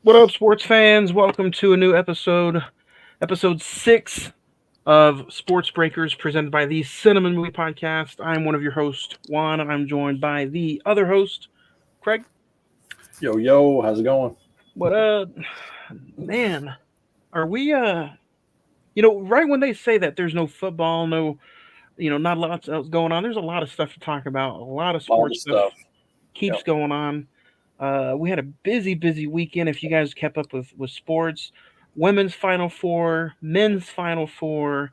What up, sports fans? Welcome to a new episode 6 of Sports Breakers, presented by the Cine-Men Movie Podcast. I'm one of your hosts, Juan, and I'm joined by the other host, Craig. Yo, yo, how's it going? What up? Man, are we, right when they say that there's no football, not a lot else going on, there's a lot of stuff to talk about. A lot of A lot sports of stuff stuff. keeps Yep. going on. We had a busy weekend. If you guys kept up with sports, women's Final Four, men's Final Four,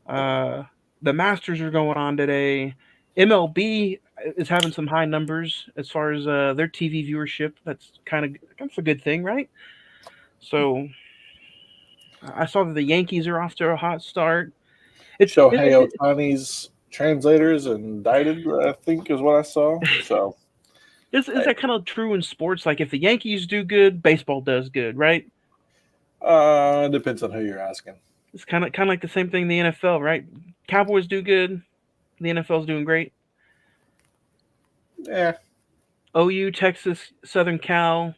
uh, the Masters are going on today. MLB is having some high numbers as far as their TV viewership. That's a good thing, right? So I saw that the Yankees are off to a hot start. Shohei Ohtani's translators indicted, I think, is what I saw. So, is that kind of true in sports? Like if the Yankees do good, baseball does good, right? depends on who you're asking. It's kind of like the same thing in the NFL, right? Cowboys do good, the NFL's doing great. Yeah. OU, Texas, Southern Cal,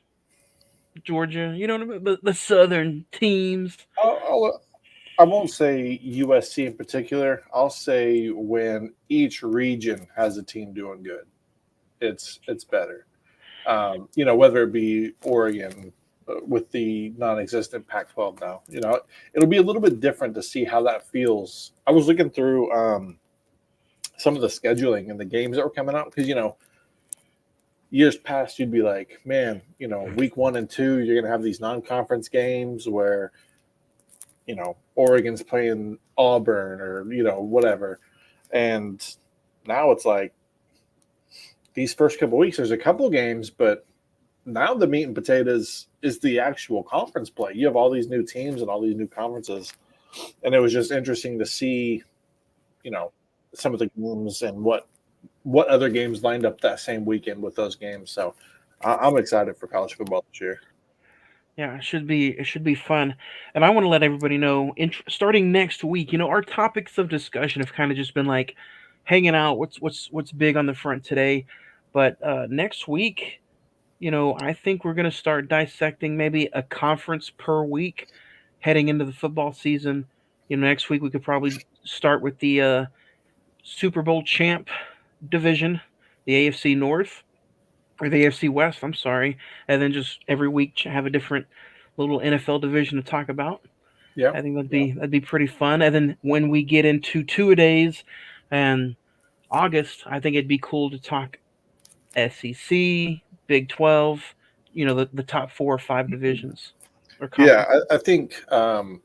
Georgia, you know what I mean? The Southern teams. I won't say USC in particular. I'll say when each region has a team doing good, it's better. Whether it be Oregon with the non-existent Pac-12 now, it'll be a little bit different to see how that feels. I was looking through some of the scheduling and the games that were coming out because years past you'd be like, man, week 1 and 2 you're gonna have these non-conference games where Oregon's playing Auburn or whatever, and now it's like these first couple of weeks there's a couple games, but now the meat and potatoes is the actual conference play. You have all these new teams and all these new conferences, and it was just interesting to see some of the games and what other games lined up that same weekend with those games. So I'm excited for college football this year. Yeah, it should be fun, and I want to let everybody know. Starting next week, our topics of discussion have kind of just been like hanging out. What's big on the front today, but next week, I think we're gonna start dissecting maybe a conference per week, heading into the football season. Next week we could probably start with the Super Bowl champ division, the AFC North or the AFC West. I'm sorry, and then just every week have a different little NFL division to talk about. Yeah, I think that'd be pretty fun. And then when we get into two a days and August, I think it'd be cool to talk SEC, Big 12, the top 4 or 5 divisions. Yeah, I think, like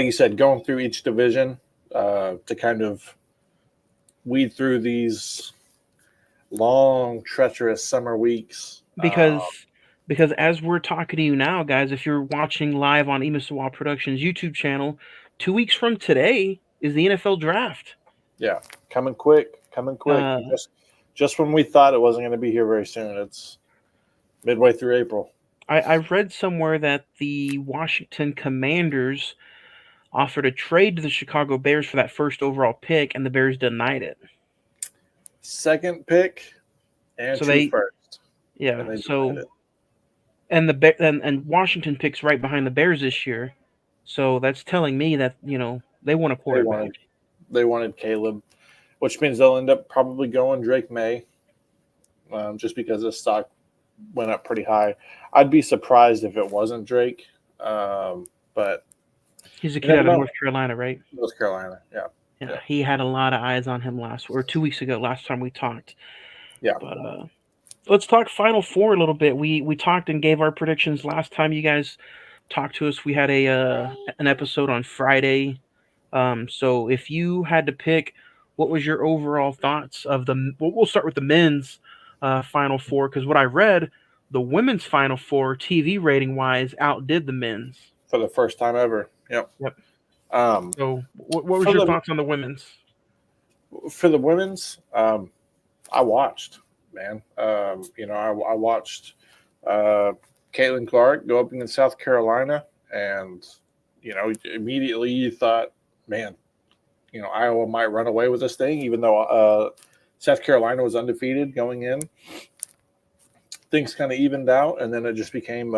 you said, going through each division to kind of weed through these long, treacherous summer weeks. Because as we're talking to you now, guys, if you're watching live on Emisawa Productions YouTube channel, 2 weeks from today is the NFL draft. Yeah, coming quick. Just when we thought it wasn't going to be here very soon, it's midway through April. I've read somewhere that the Washington Commanders offered a trade to the Chicago Bears for that first overall pick, and the Bears denied it. Second pick and so first. Yeah, and Washington picks right behind the Bears this year, so that's telling me that they want a quarterback. They wanted Caleb, which means they'll end up probably going Drake May, just because the stock went up pretty high. I'd be surprised if it wasn't Drake, but he's a kid out of North Carolina, right? North Carolina, yeah. He had a lot of eyes on him 2 weeks ago. Last time we talked, yeah. But let's talk Final Four a little bit. We talked and gave our predictions last time you guys talked to us. We had an episode on Friday. So if you had to pick, what was your overall thoughts of we'll start with the men's Final Four, because what I read, the women's Final Four TV rating wise outdid the men's for the first time ever. Yep. So what was your thoughts on the women's? For the women's, I watched, man. I watched Caitlin Clark go up against South Carolina, and immediately you thought, man, Iowa might run away with this thing, even though South Carolina was undefeated going in. Things kind of evened out, and then it just became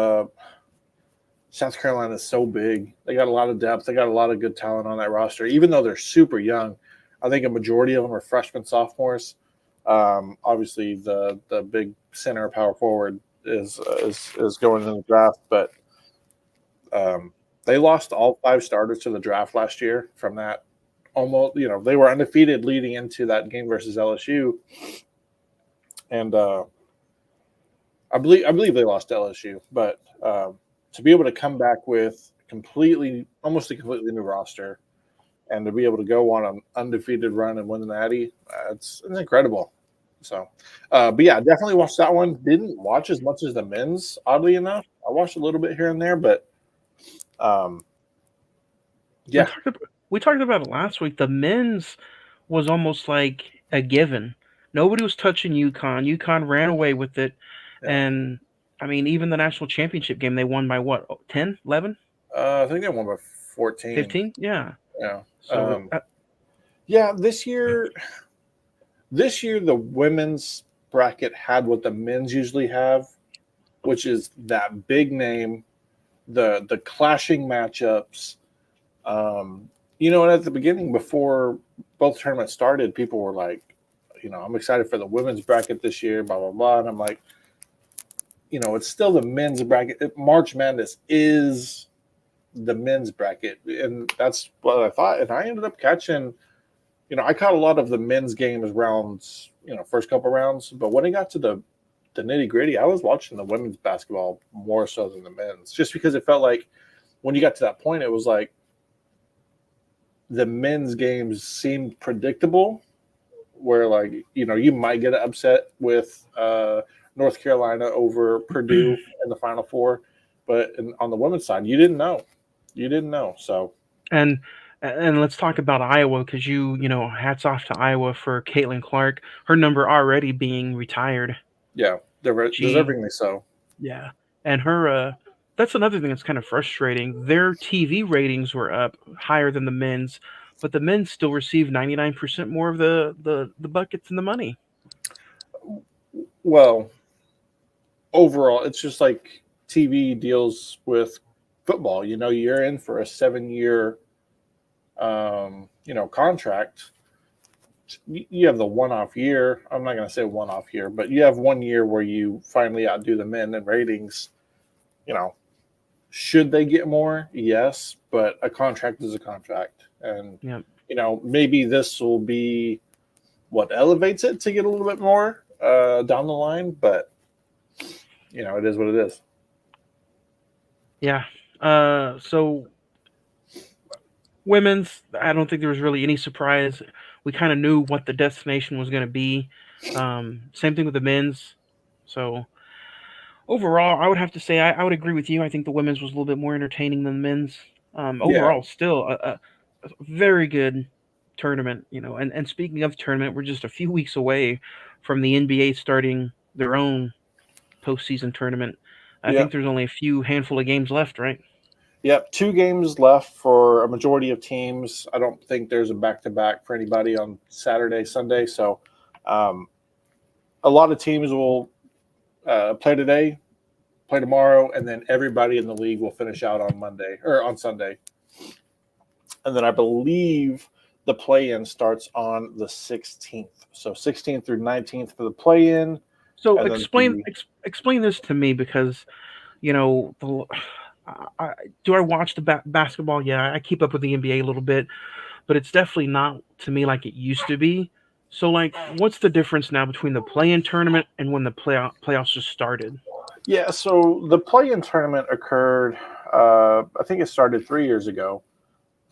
South Carolina is so big. They got a lot of depth. They got a lot of good talent on that roster, even though they're super young. I think a majority of them are freshmen, sophomores. Obviously, the big center power forward is going in the draft, but um, they lost all 5 starters to the draft last year. From that, almost they were undefeated leading into that game versus LSU, and I believe they lost to LSU, but to be able to come back with almost a completely new roster, and to be able to go on an undefeated run and win the Natty, it's incredible. So, but yeah, definitely watched that one. Didn't watch as much as the men's, oddly enough. I watched a little bit here and there, but um, We yeah, talked about we talked about it last week. The men's was almost like a given. Nobody was touching UConn. UConn ran away with it, yeah. and I mean, even the national championship game, they won by what, 10, 11, I think they won by 14. 15? Yeah. Yeah, So yeah. This year the women's bracket had what the men's usually have, which is that big name, the clashing matchups. Um, and at the beginning, before both tournaments started, people were like, I'm excited for the women's bracket this year, blah blah blah, and I'm like, it's still the men's bracket. March Madness is the men's bracket, and that's what I thought. And I ended up catching, I caught a lot of the men's games rounds, first couple rounds, but when it got to the nitty gritty, I was watching the women's basketball more so than the men's, just because it felt like when you got to that point, it was like the men's games seemed predictable, where like you might get an upset with North Carolina over Purdue in the Final Four, but on the women's side, you didn't know. So and and let's talk about Iowa because hats off to Iowa for Caitlin Clark. Her number already being retired. yeah, they're She deservingly so. Yeah, and her that's another thing that's kind of frustrating. Their TV ratings were up higher than the men's, but the men still receive 99% more of the buckets and the money. Well, overall, it's just like TV deals with football. You're in for a 7-year, contract. You have the one-off year. I'm not going to say one-off year, but you have one year where you finally outdo the men in ratings. You know, should they get more? Yes, but a contract is a contract, and Yeah, maybe this will be what elevates it to get a little bit more down the line. But it is what it is. yeah. So women's, I don't think there was really any surprise. We kind of knew what the destination was going to be. Same thing with the men's. So overall, I would have to say I would agree with you. I think the women's was a little bit more entertaining than the men's. Yeah, Overall, still a very good tournament. And speaking of tournament, we're just a few weeks away from the NBA starting their own postseason tournament. I think yep, there's only a few handful of games left, right? yep. 2 games left for a majority of teams. I don't think there's a back-to-back for anybody on Saturday, Sunday. So, um, a lot of teams will play today, play tomorrow, and then everybody in the league will finish out on Monday or on Sunday. And then I believe the play-in starts on the 16th. So 16th through 19th for the play-in, So and then the explain this to me because the I, do I watch the basketball? Yeah, I keep up with the NBA a little bit, but it's definitely not to me like it used to be. So, like, what's the difference now between the play-in tournament and when the playoffs just started? yeah. So the play-in tournament occurred. I think it started 3 years ago,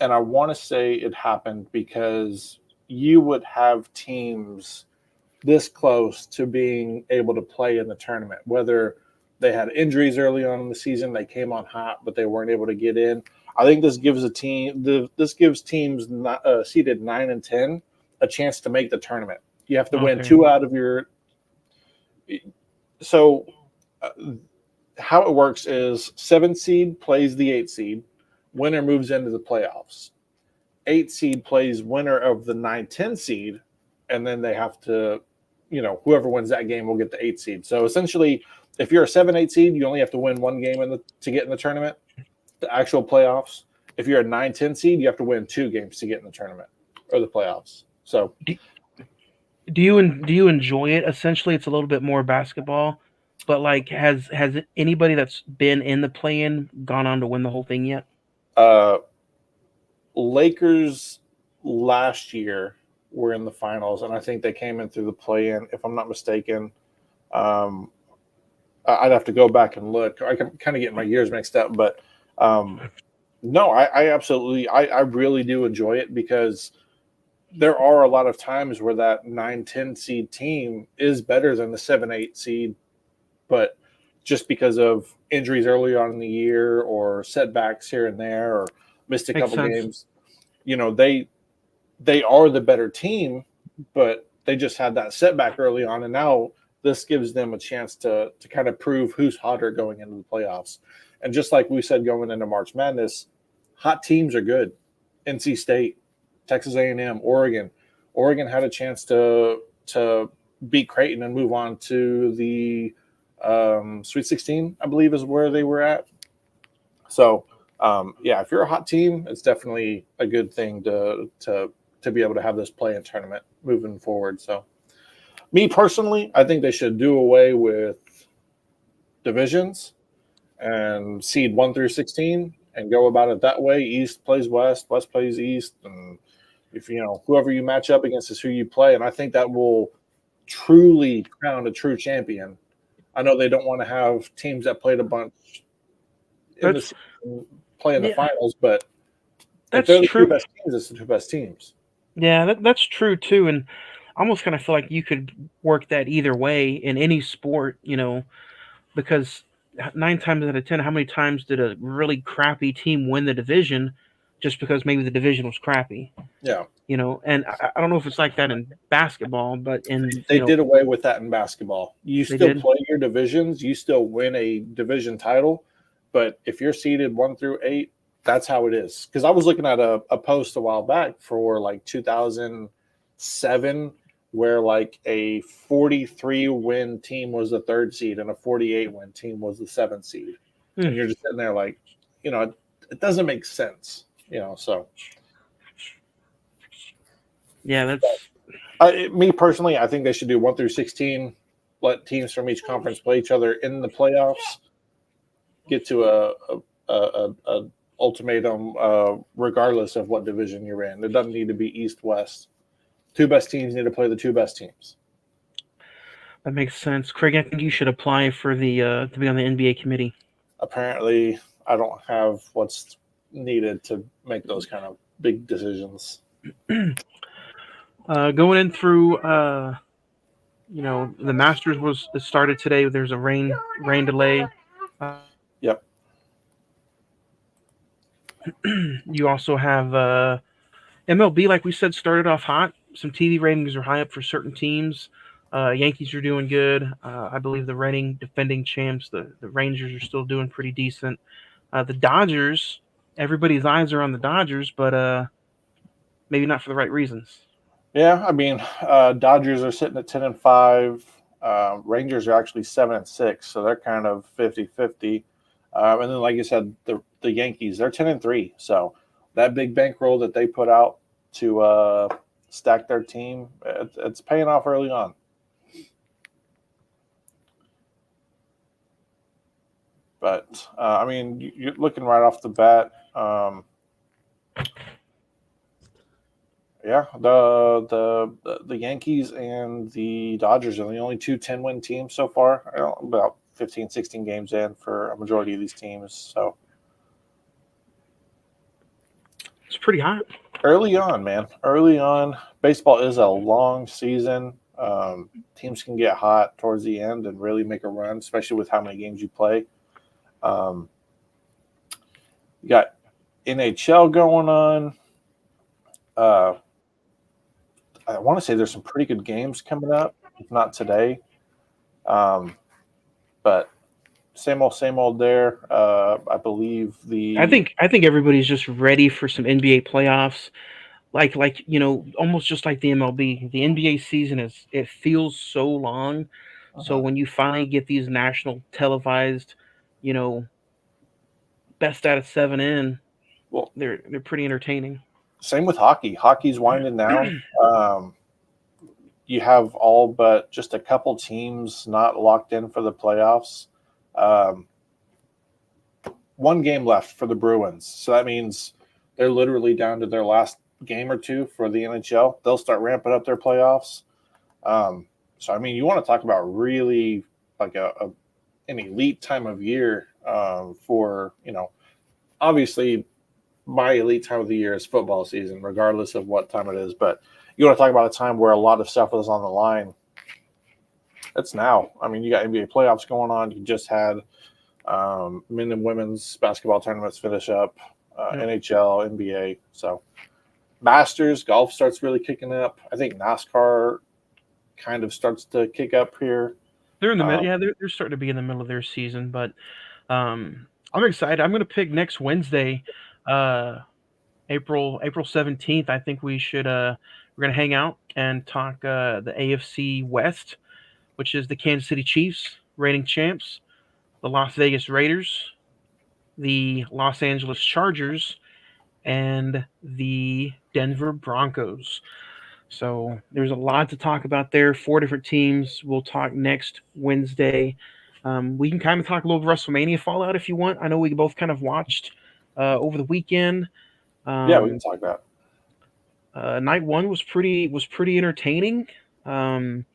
and I want to say it happened because you would have teams this close to being able to play in the tournament, whether they had injuries early on in the season, they came on hot, but they weren't able to get in. I think this gives teams seeded 9 and 10 a chance to make the tournament. You have to win Okay. two out of your. So, uh, how it works is 7 seed plays the 8 seed, winner moves into the playoffs. 8 seed plays winner of the 9-10 seed, and then they have to, whoever wins that game will get the 8 seed. So essentially, if you're a 7-8 seed, you only have to win one game to get in the tournament, the actual playoffs. If you're a 9-10 seed, you have to win two games to get in the tournament or the playoffs. So Do, do you enjoy it? Essentially, it's a little bit more basketball, but like, has anybody that's been in the play-in gone on to win the whole thing yet? uh, Lakers last year were in the finals, and I think they came in through the play-in, if I'm not mistaken. Um, I'd have to go back and look. I can kind of get my years mixed up, but um, no, I absolutely, I really do enjoy it because there are a lot of times where that 9-10 seed team is better than the 7-8 seed, but just because of injuries early on in the year or setbacks here and there or missed a Makes couple sense. games, they are the better team, but they just had that setback early on, and now this gives them a chance to kind of prove who's hotter going into the playoffs. And just like we said going into March Madness, hot teams are good. NC State, Texas A&M, Oregon. Oregon had a chance to beat Creighton and move on to the Sweet 16, I believe, is where they were at. So yeah, if you're a hot team, it's definitely a good thing to be able to have this play in tournament moving forward. So, me personally, I think they should do away with divisions and seed 1 through 16 and go about it that way. East plays West, West plays East, and if whoever you match up against is who you play, and I think that will truly crown a true champion. I know they don't want to have teams that played a bunch in the That's season play in the yeah, finals, but if that's they're the two true. best teams, it's the two best teams. Yeah, that's true too. And I almost kind of feel like you could work that either way in any sport, because 9 times out of 10, how many times did a really crappy team win the division just because maybe the division was crappy? Yeah, And I don't know if it's like that in basketball, but in, they did away with that in basketball. You they still did. play your divisions, you still win a division title, but if you're seeded 1 through 8, that's how it is. Because I was looking at a post a while back for like 2007, where like a 43 win team was the third seed and a 48 win team was the seventh seed, Hmm. and you're just sitting there like, it doesn't make sense. So Yeah, that's me personally, I think they should do 1 through 16. Let teams from each conference play each other in the playoffs. Get to a ultimatum, regardless of what division you're in. It doesn't need to be East West. Two best teams need to play the two best teams. that makes sense. Craig, I think you should apply for the to be on the NBA committee. Apparently, I don't have what's needed to make those kind of big decisions. Going in through the Masters was started today. There's a rain delay. Yep. You also have MLB, like we said, started off hot. Some TV ratings are high up for certain teams. Yankees are doing good. I believe the reigning defending champs, the Rangers, are still doing pretty decent. The Dodgers, everybody's eyes are on the Dodgers, but maybe not for the right reasons. Yeah, I mean, Dodgers are sitting at 10-5. Rangers are actually 7-6, so they're kind of 50-50. And then, like you said, the Yankees, they're 10-3. So that big bankroll that they put out to stack their team, it's paying off early on. But I mean, you're looking right off the bat. Yeah, the Yankees and the Dodgers are the only two 10-win teams so far. About 15, 16 games in for a majority of these teams. So It's pretty hot. early on, man. Early on, baseball is a long season. Teams can get hot towards the end and really make a run, especially with how many games you play. Um, you got NHL going on. Uh, I want to say there's some pretty good games coming up, if not today. Um, but same old there. I believe the I think everybody's just ready for some NBA playoffs. Like almost just like the MLB. The NBA season is it feels so long. So uh when you finally get these national televised, you know, best out of seven in, well, they're pretty entertaining. same with hockey. Hockey's winding down. You have all but just a couple teams not locked in for the playoffs. Um, one game left for the Bruins, so that means they're literally down to their last game or two for the NHL. They'll start ramping up their playoffs. Um, so I mean, you want to talk about really like an elite time of year for obviously my elite time of the year is football season, regardless of what time it is. But you want to talk about a time where a lot of stuff was on the line. It's now. I mean, you got NBA playoffs going on. You just had men and women's basketball tournaments finish up, Yep. NHL, NBA. So Masters golf starts really kicking up. I think NASCAR kind of starts to kick up here. They're in the middle. Um, Yeah, they're starting to be in the middle of their season, but um, I'm excited. I'm gonna pick next Wednesday, uh, April 17th. I think we're gonna hang out and talk the AFC West, which is the Kansas City Chiefs, reigning champs, the Las Vegas Raiders, the Los Angeles Chargers, and the Denver Broncos. So there's a lot to talk about there. Four different teams. We'll talk next Wednesday. We can kind of talk a little WrestleMania fallout if you want. I know we both kind of watched over the weekend. yeah, we Um, can talk that. Night one was pretty entertaining. Um,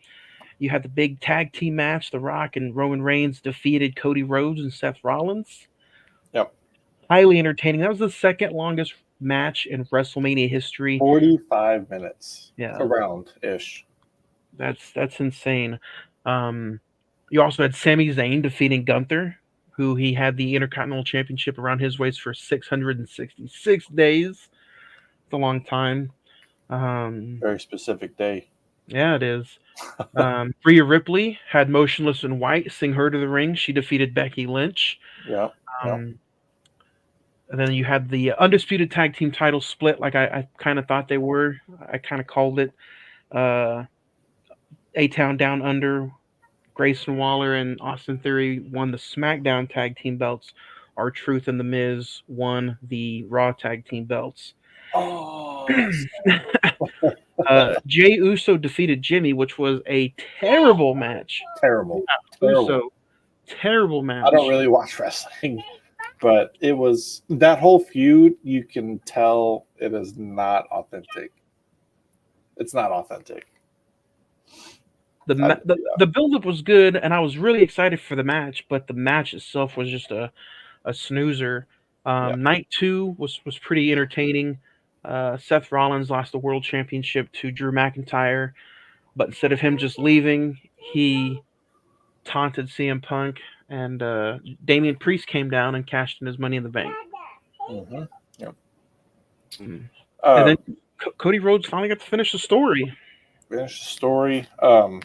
you had the big tag team match. The Rock and Roman Reigns defeated Cody Rhodes and Seth Rollins. Yep. Highly entertaining. That was the second longest match in WrestleMania history. 45 minutes Yeah, around ish. that's insane. Um, you also had Sami Zayn defeating Gunther, who he had the Intercontinental Championship around his waist for 666 days. It's a long time. Um, Very specific day. yeah, it is. Rhea Ripley had Motionless in White sing her to the ring. She defeated Becky Lynch. Yep. Yep. Um, and then you had the undisputed tag team title split, like I kind of thought they were. I kind of called it. Uh, A Town Down Under, Grayson Waller and Austin Theory won the SmackDown tag team belts. Our Truth and The Miz won the Raw tag team belts. Oh, Jay Uso defeated Jimmy, which was a terrible match. terrible. Terrible. Uso, terrible I don't match. really watch wrestling, but it was that whole feud. You can tell it is not authentic. It's not authentic. The I, ma- the the build up was good, and I was really excited for the match, but the match itself was just a snoozer. yeah. Night two was pretty entertaining. Seth Rollins lost the world championship to Drew McIntyre, but instead of him just leaving, he taunted CM Punk, and Damian Priest came down and cashed in his Money in the Bank. Mm-hmm. Yep. Mm. And then Um, Cody Rhodes finally got to finish the story. finish the story. Man,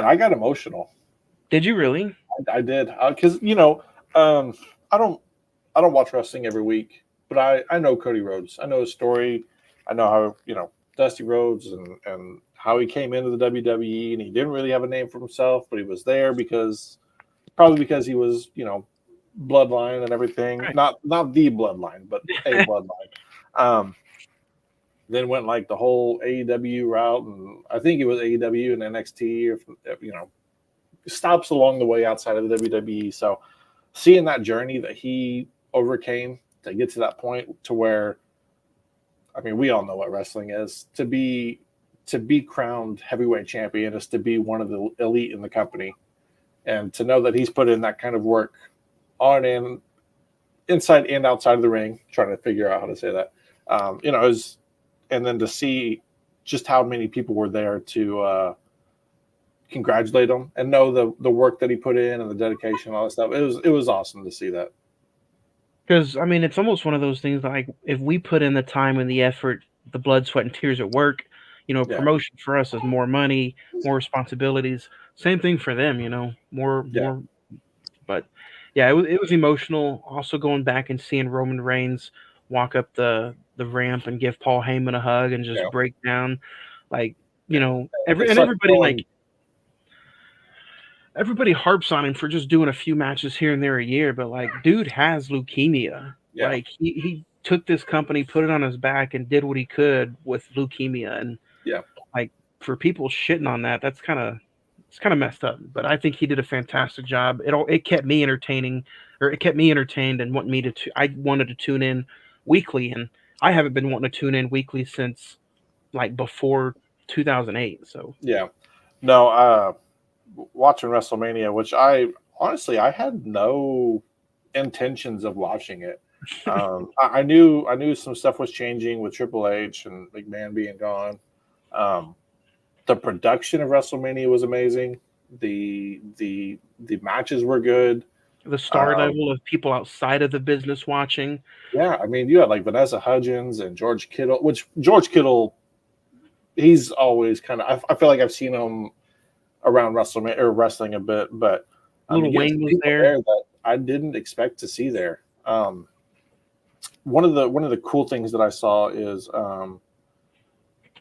I got emotional. Did you really? I did because um, I don't I don't watch wrestling every week, but I know Cody Rhodes. I know his story. I know how Dusty Rhodes and how he came into the WWE, and he didn't really have a name for himself, but he was there because probably because he was bloodline and everything. Right. Not the bloodline, but a bloodline. Um, then went like the whole AEW route, and I think it was AEW and NXT, or stops along the way outside of the WWE. So seeing that journey that he overcame to get to that point to where, I mean, we all know what wrestling is. To be crowned heavyweight champion is to be one of the elite in the company, and to know that he's put in that kind of work on and inside and outside of the ring, trying to figure out how to say that. And then to see just how many people were there to congratulate him and know the work that he put in and the dedication and all that stuff. It was awesome to see that. Because I mean, it's almost one of those things like if we put in the time and the effort, the blood, sweat, and tears at work, Yeah, promotion for us is more money, more responsibilities. Same thing for them, more yeah, But yeah, it was emotional. Also going back and seeing Roman Reigns walk up the ramp and give Paul Heyman a hug and just Yeah, break down, like yeah. It's like everybody going, like everybody harps on him for just doing a few matches here and there a year, but like dude has leukemia. yeah, Like he took this company, put it on his back, and did what he could with leukemia. And yeah, like for people shitting on that, that's kind of it's kind of messed up. But I think he did a fantastic job. It kept me entertaining, or it kept me entertained and want me to. I wanted to tune in weekly, and I haven't been wanting to tune in weekly since like before 2008. So yeah. No, watching WrestleMania, which I honestly I had no intentions of watching it. I knew some stuff was changing with Triple H and McMahon being gone. Um, the production of WrestleMania was amazing. The matches were good. the star Um, level of people outside of the business watching. yeah, I mean, you had like Vanessa Hudgens and George Kittle, which George Kittle, he's always kind of. I feel like I've seen him around WrestleMania or wrestling a bit, but Little you get some Wayne was people there. there that I didn't expect to see there. One of the cool things that I saw is so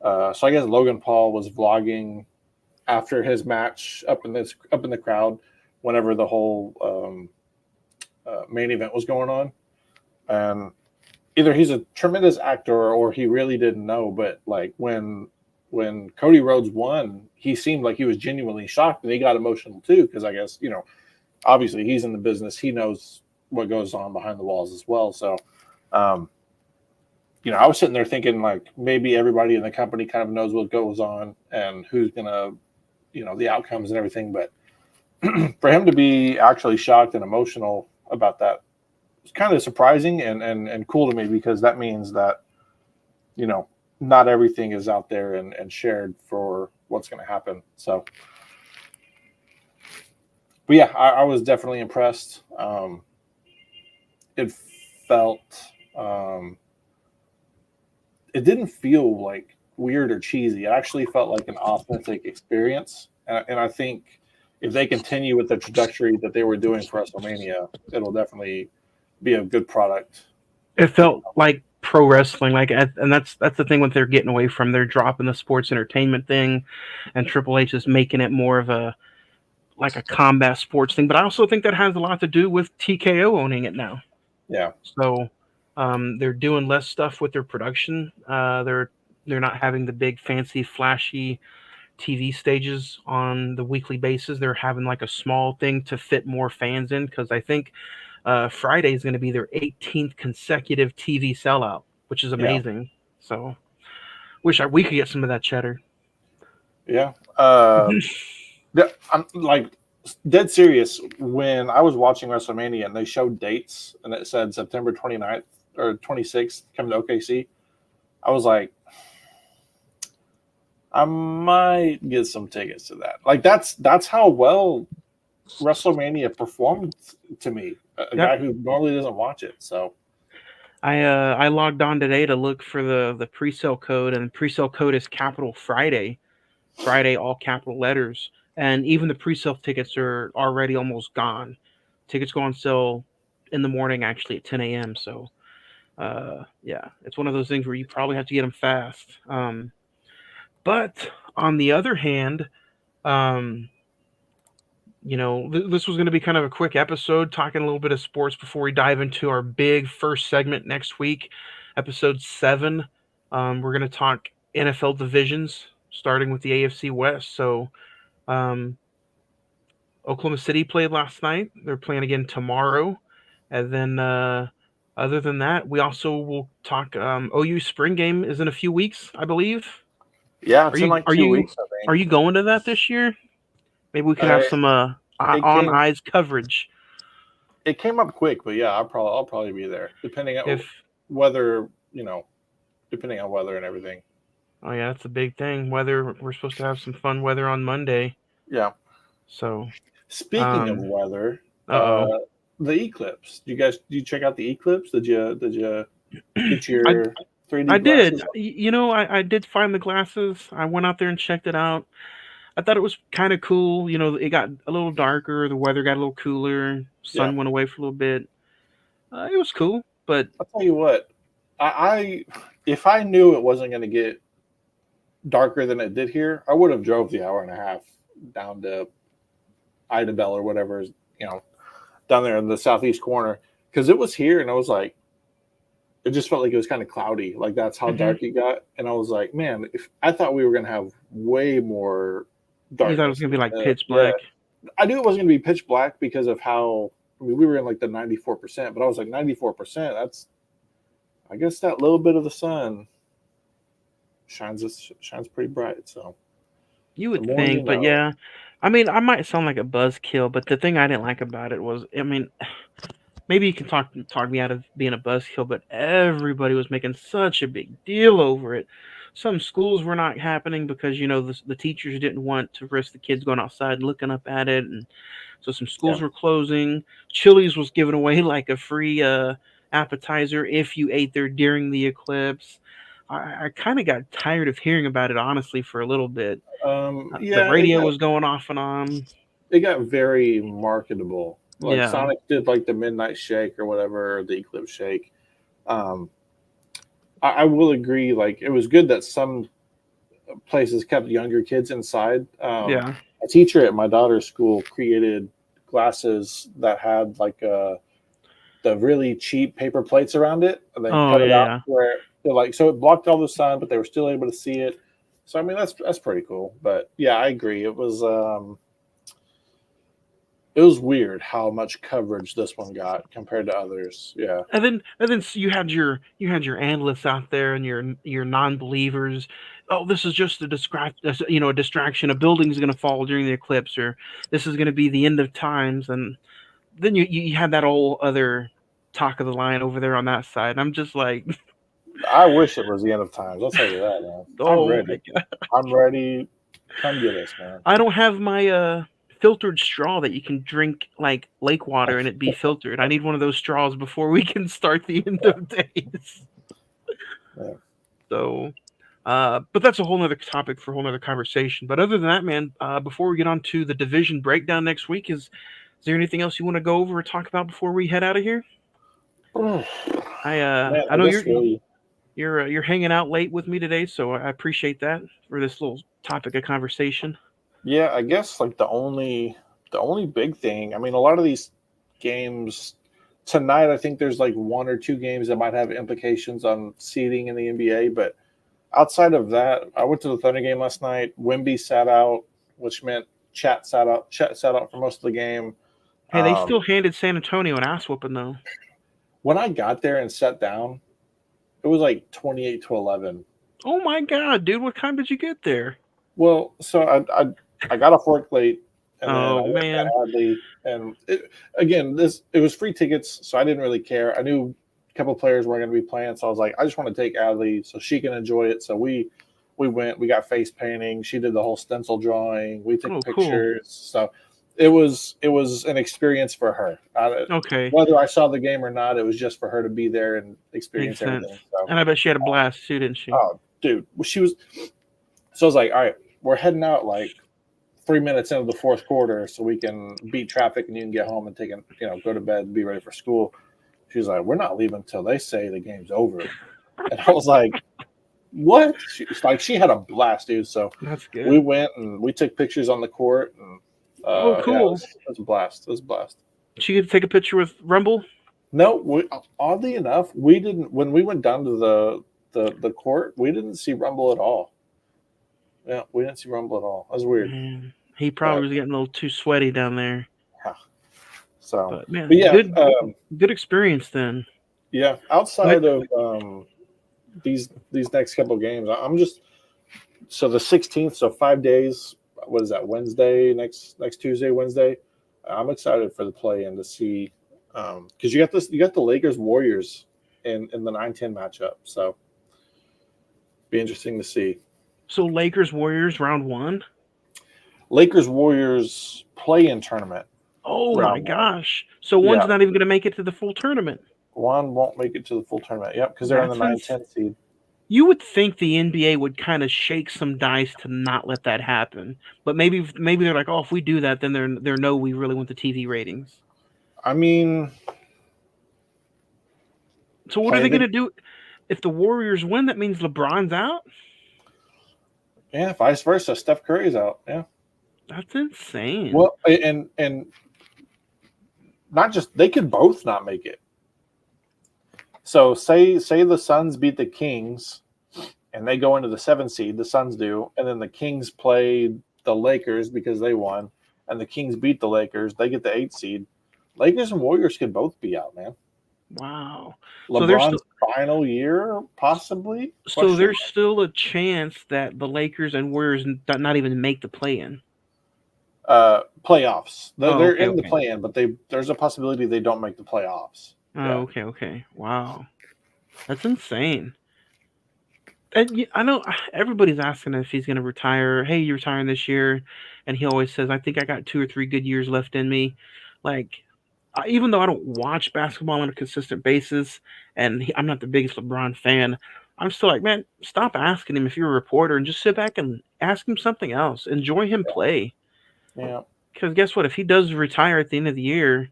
I guess Logan Paul was vlogging after his match up in the crowd whenever the whole main event was going on, and either he's a tremendous actor or he really didn't know, but like when Cody Rhodes won, he seemed like he was genuinely shocked and he got emotional too because I guess obviously he's in the business, he knows what goes on behind the walls as well. So um, I was sitting there thinking like maybe everybody in the company kind of knows what goes on and who's gonna, the outcomes and everything. But for him to be actually shocked and emotional about that was kind of surprising and cool to me because that means that, you know, not everything is out there and shared for what's going to happen. So, but yeah, I was definitely impressed. It felt, um, it didn't feel like weird or cheesy. It actually felt like an authentic experience, and I think if they continue with the trajectory that they were doing for WrestleMania, it'll definitely be a good product. It You felt like pro wrestling, and that's the thing what they're getting away from. They're dropping the sports entertainment thing, and Triple H is making it more of a like a combat sports thing. But I also think that has a lot to do with TKO owning it now. Yeah, So they're doing less stuff with their production. They're not having the big fancy flashy TV stages on the weekly basis. They're having like a small thing to fit more fans in because I think Friday is going to be their 18th consecutive TV sellout, which is yeah, amazing. So we could get some of that cheddar. yeah. I'm like dead serious. When I was watching WrestleMania and they showed dates and it said September 29th or 26th coming to OKC, I was like, I might get some tickets to that. Like that's how well WrestleMania performed to me, a Yep. guy who normally doesn't watch it. So I logged on today to look for the pre-sale code, and the pre-sale code is capital Friday. Friday, all capital letters. And even the pre-sale tickets are already almost gone. Tickets go on sale in the morning, actually at 10 a.m. So, yeah, it's one of those things where you probably have to get them fast. But on the other hand, um, this was going to be kind of a quick episode, talking a little bit of sports before we dive into our big first segment next week, episode 7. We're going to talk NFL divisions, starting with the AFC West. So, um, Oklahoma City played last night. They're playing again tomorrow, and then other than that, we also will talk. OU spring game is in a few weeks, I believe. yeah, Are it's in you like are 2 weeks, you I are think. you going to that this year? Maybe we could have Uh, some it on came eyes coverage. it came up quick, but yeah, I'll probably be there, depending on If whether depending on weather and everything. Oh yeah, that's a big thing. Weather. We're supposed to have some fun weather on Monday. Yeah. So, Speaking of um, weather, uh the eclipse. Do you check out the eclipse? Did you oh, get I your I 3D did. glasses? I did find the glasses. I went out there and checked it out. I thought it was kind of cool. You know, it got a little darker, the weather got a little cooler, Yeah, sun went away for a little bit. It was cool, but I'll tell you what. I if I knew it wasn't going to get darker than it did here, I would have drove the hour and a half down to Idabel or whatever, you know, down there in the southeast corner, because it was here and I was like, it just felt like it was kind of cloudy. Like that's how hmm dark it got, and I was like, man, if I thought we were going to have way more you thought it was darkness gonna be like instead. pitch Yeah, black. I knew it wasn't going to be pitch black because of how. I mean, we were in like the 94%, but I was like 94%. That's, I guess, that little bit of the sun shines pretty bright. So You the would more you think, but know. yeah. I mean, I might sound like a buzzkill, but the thing I didn't like about it was, I mean, maybe you can talk me out of being a buzzkill, but everybody was making such a big deal over it. Some schools were not happening because the teachers didn't want to risk the kids going outside and looking up at it, and so some Yeah. schools were closing. Chili's was giving away like a free appetizer if you ate there during the eclipse. I kind of got tired of hearing about it honestly for a little bit. The Yeah, radio was going off and on. it got very marketable. Like Yeah, Sonic did like the Midnight Shake or whatever, or the Eclipse Shake. Um, I will agree. Like it was good that some places kept younger kids inside. yeah. A teacher at my daughter's school created glasses that had like the really cheap paper plates around it, and then Oh cut it out yeah. where like so it blocked all the sun, but they were still able to see it. So I mean that's pretty cool. But yeah, I agree. It was weird how much coverage this one got compared to others. Yeah. And then you had your analysts out there and your non-believers. Oh, this is just a distraction. A building's going to fall during the eclipse, or this is going to be the end of times. And then you had that whole other talk of the line over there on that side. I'm just like, I wish it was the end of times. I'll tell you that, man. I'm oh my ready. god, I'm ready. Come get us, man. I don't have my filtered straw that you can drink like lake water and it be filtered. I need one of those straws before we can start the end of days. Yeah. So, but that's a whole nother topic for a whole nother conversation. But other than that, man, before we get on to the division breakdown next week, is there anything else you want to go over or talk about before we head out of here? Man, I I know guess really, you're hanging out late with me today, so I appreciate that for this little topic of conversation. yeah, I guess like the only big thing. I mean, a lot of these games tonight, I think there's like one or two games that might have implications on seeding in the NBA. But outside of that, I went to the Thunder game last night. Wimby sat out, which meant Chat sat out. Chat sat out for most of the game. Hey, they Um, still handed San Antonio an ass whooping though. when I got there and sat down, it was like 28-11. Oh my god, dude, what time did you get there? Well, so I got off work late, and then I Oh went man. to Hadley, and again, it was free tickets, so I didn't really care. I knew a couple of players weren't going to be playing, so I was like, I just want to take Adley so she can enjoy it. So we went, we got face painting. She did the whole stencil drawing. We took Oh, cool. pictures. So it was an experience for her. Okay, Whether I saw the game or not, it was just for her to be there and makes experience sense. everything. So, And I bet she had a blast too, didn't she? oh, dude, she was. So I was like, all right, we're heading out like 3 minutes into the fourth quarter so we can beat traffic and you can get home and go to bed and be ready for school. She's like, we're not leaving until they say the game's over. And I was like, what? She had a blast, dude. So That's we good. went and we took pictures on the court and Oh, yeah, it cool. was, it was a blast. It was a blast. She get to take a picture with Rumble. No, oddly enough, we didn't when we went down to the court, we didn't see Rumble at all. Yeah, we didn't see Rumble at all. That was weird. Man, he probably But was getting a little too sweaty down there. yeah, so, But but man, yeah, good experience then. yeah. What? Outside of these next couple games, I'm just so the 16th, so 5 days. What is that? Wednesday, next Tuesday, Wednesday. I'm excited for the play and to see because you got the Lakers Warriors in the 9-10 matchup, so be interesting to see. So Lakers Warriors round one. Lakers Warriors play in tournament Oh my round one. gosh! So one's Yeah, not even going to make it to the full tournament. one won't make it to the full tournament. Yep, because they're in the That's 9-10 seed. You would think the NBA would kind of shake some dice to not let that happen, but maybe they're like, oh, if we do that, then they're no, we really want the TV ratings. I mean, So what are play they the gonna do if the Warriors win? That means LeBron's out. yeah, vice versa. Steph Curry's out. Yeah. That's insane. Well, and not just they could both not make it. So say the Suns beat the Kings and they go into the 7 seed, the Suns do, and then the Kings play the Lakers because they won, and the Kings beat the Lakers, they get the 8 seed. Lakers and Warriors could both be out, man. Wow. So there's still LeBron's final year, possibly? so Question there's still a chance that the Lakers and Warriors not even make the play-in. Playoffs. Oh, They're okay, in the okay. play-in, but there's a possibility they don't make the playoffs. Yeah, Oh, okay, okay. Wow, that's insane. And I know everybody's asking if he's gonna retire. Hey, you retiring this year? And he always says, "I think I got 2 or 3 good years left in me." Like, even though I don't watch basketball on a consistent basis, and I'm not the biggest LeBron fan, I'm still like, man, stop asking him if you're a reporter and just sit back and ask him something else. Enjoy him play. yeah, Because guess what? If he does retire at the end of the year,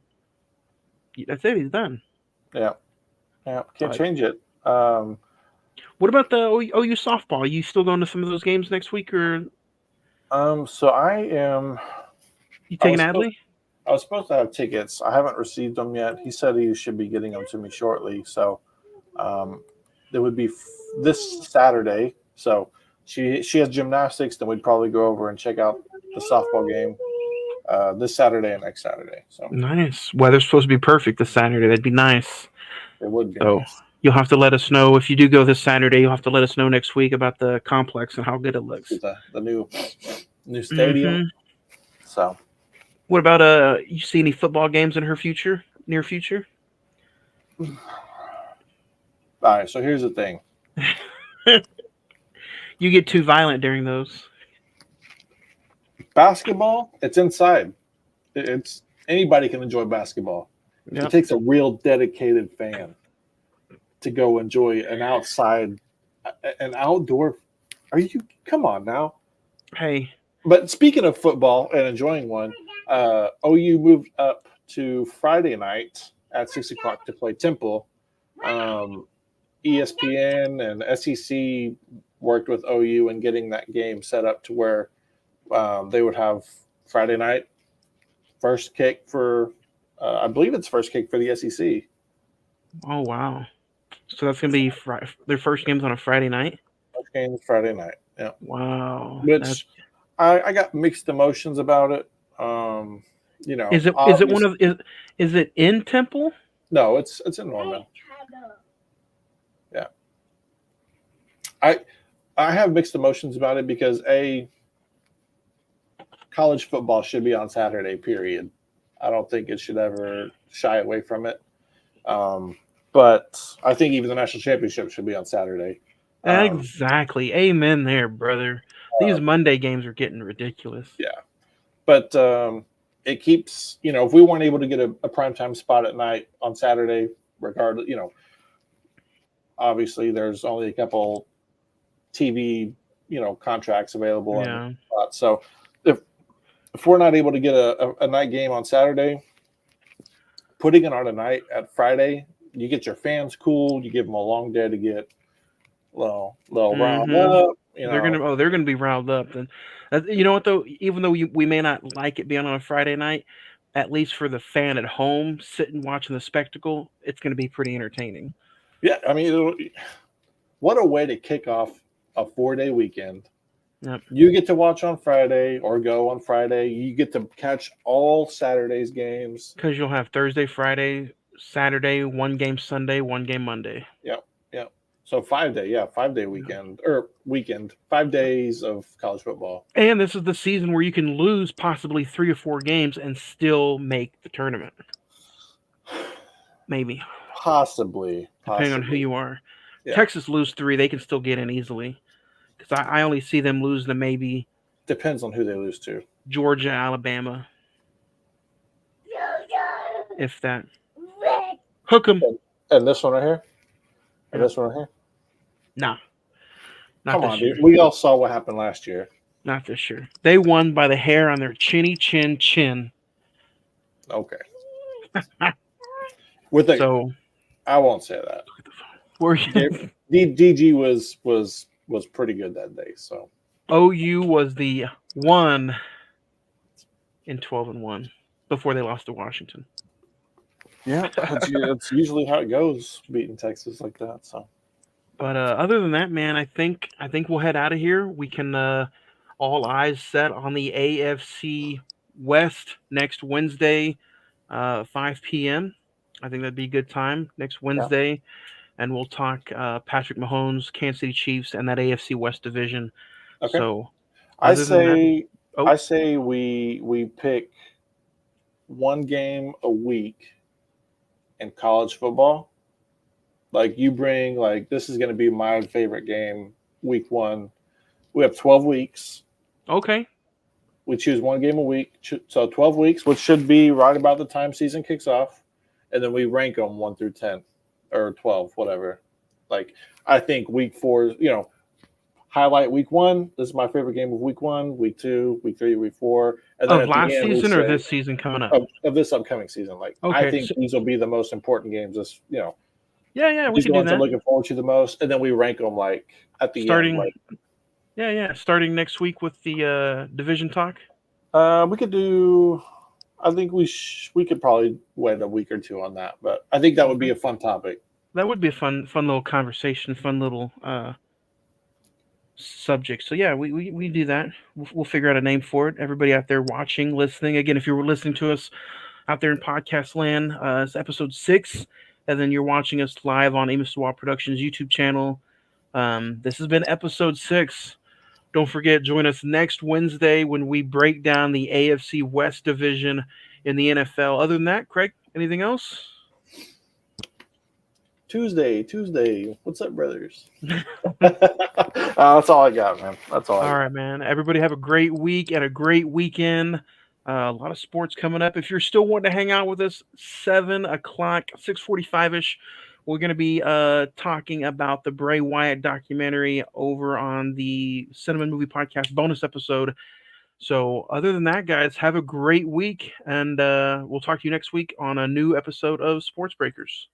that's it. He's done. yeah, yeah. Can't But change it. what about the OU softball? Are you still going to some of those games next week, or So I am. you I taking was supposed Adley? I was supposed to have tickets. I haven't received them yet. He said he should be getting them to me shortly. So um, it would be this Saturday. So she has gymnastics. Then we'd probably go over and check out the softball game this Saturday and next Saturday. So Nice. Weather's supposed to be perfect this Saturday. That'd be nice. it would be So nice. you'll have to let us know if you do go this Saturday. You'll have to let us know next week about the complex and how good it See looks. the new stadium. Hmm. So What about You see any football games in her future, near future? all right. So here's the thing. You get too violent during those. Basketball. It's inside. It's anybody can enjoy basketball. It Yep. takes a real dedicated fan to go enjoy an outdoor. Are you? Come on now. Hey. But speaking of football and enjoying one, OU moved up to Friday night at 6 o'clock to play Temple. Um, ESPN and SEC worked with OU in getting that game set up to where they would have Friday night first kick for, I believe it's first kick for the SEC. Oh wow. So that's gonna be their first games on a Friday night. First game is Friday night. Yeah, Wow. That's which I got mixed emotions about it. Um, is it one obviously, of is it in Temple? no, it's in Norman. Yeah, I I have mixed emotions about it because college football should be on Saturday. Period. I don't think it should ever shy away from it. Um, but I think even the national championship should be on Saturday. Um, Exactly. Amen there, brother. These Monday games are getting ridiculous. yeah, but it keeps if we weren't able to get a primetime spot at night on Saturday, regardless, obviously there's only a couple TV contracts available and Yeah. so if we're not able to get a night game on Saturday, putting it on a night at Friday, you get your fans cool, you give them a long day to get little riled Mm-hmm. up, They're gonna be riled up. And you know what though, even though we may not like it being on a Friday night, at least for the fan at home sitting watching the spectacle, it's gonna be pretty entertaining. yeah. I mean, what a way to kick off a 4-day weekend. Yep. You get to watch on Friday or go on Friday. You get to catch all Saturday's games. Because you'll have Thursday, Friday, Saturday, one game Sunday, one game Monday. Yep, yep. So 5-day, yeah, 5-day Yeah. weekend, 5 days of college football. And this is the season where you can lose possibly 3 or 4 games and still make the tournament. Maybe, Possibly, depending on who possibly. you are. Yeah, Texas lose 3, they can still get in easily. Because I only see them lose to maybe depends on who they lose to. Georgia, Alabama, if that. Hook 'em. And this one right here, and Yeah. this one right here. Nah. Not Come this on, dude. year. We all saw what happened last year. Not this year. They won by the hair on their chinny chin chin. Okay. With the, So I won't say that. we're DG was pretty good that day. So OU was the one in 12-1 before they lost to Washington. yeah, it's usually how it goes, beating Texas like that. So But other than that, man, I think we'll head out of here. We can all eyes set on the AFC West next Wednesday, 5 p.m. I think that'd be a good time next yeah, Wednesday, and we'll talk Patrick Mahomes, Kansas City Chiefs, and that AFC West division. okay. So, I other than that, say oh, I say we pick one game a week in college football. Like you bring like this is going to be my favorite game week 1. We have 12 weeks. okay, We choose one game a week. So 12 weeks, which should be right about the time season kicks off, and then we rank them 1 through 10 or 12, whatever. Like I think week 4, highlight week 1. This is my favorite game of week 1, week 2, week 3, week 4, and then of at the last end we season or say this season coming up. of this upcoming season. Like I Okay, think so, these will be the most important games. yeah, we These are could the do ones I'm that. looking forward to the most, and then we rank them like at the end. Starting, Like yeah, starting next week with the division talk. we could do. I think we could probably wait a week or two on that, but I think that would be Okay, a fun topic. that would be a fun little conversation, fun little subject. So yeah, we do that. We'll figure out a name for it. Everybody out there watching, listening. Again, if you're listening to us out there in podcast land, it's episode 6, and then you're watching us live on Amos Swap Productions YouTube channel. This has been episode 6. Don't forget, join us next Wednesday when we break down the AFC West division in the NFL. Other than that, Craig, anything else? Tuesday. What's up, brothers? That's all I got, man. That's all I All got. right, man. Everybody have a great week and a great weekend. A lot of sports coming up. If you're still wanting to hang out with us, 7 o'clock, 6:45 ish, we're going to be talking about the Bray Wyatt documentary over on the Cine-Men Movie Podcast bonus episode. So, other than that, guys, have a great week, and we'll talk to you next week on a new episode of Sports Breakers.